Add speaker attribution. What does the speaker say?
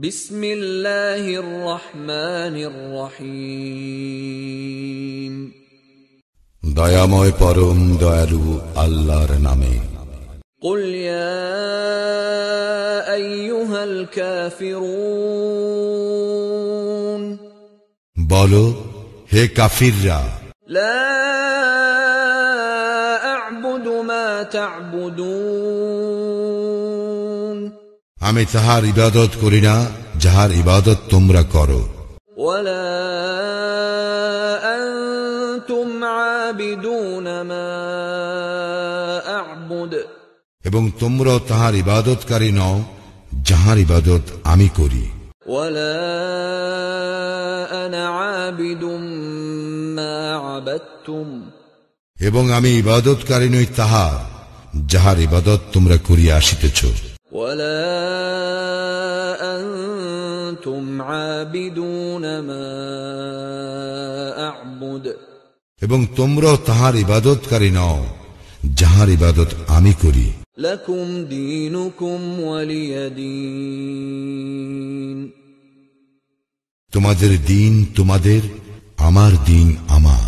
Speaker 1: বিসমিল্লাহির রহমানির রহিম।
Speaker 2: দয়াময় পরম দয়ালু আল্লাহর নামে।
Speaker 1: কুল ইয়া আইয়ুহাল কাফিরুন,
Speaker 2: বলো হে কাফিররা,
Speaker 1: লা আ'বুদু মা তা'বুদুন,
Speaker 2: আমি তাহার ইবাদত করি না যাহার ইবাদত তোমরা করো।
Speaker 1: ওয়ালা আনতুম আবিদুন মা আ'বুদ,
Speaker 2: এবং তোমরাও তাহার ইবাদতকারী নও যাহার ইবাদত আমি করি।
Speaker 1: ওয়ালা আনা আবিদুম মা আবাদতুম,
Speaker 2: এবং আমি ইবাদতকারী নই তাহার যাহার ইবাদত তোমরা করিয়া আসিতেছ।
Speaker 1: ওয়ালা আনতুম আবিদুন মা আ'বুদ,
Speaker 2: এবং তোমরাও তাহার ইবাদতকারী নও যাহার ইবাদত আমি করি।
Speaker 1: লাকুম দীনুকুম ওয়ালিয়া দীন,
Speaker 2: তোমাদের দিন তোমাদের, আমার দিন আমার।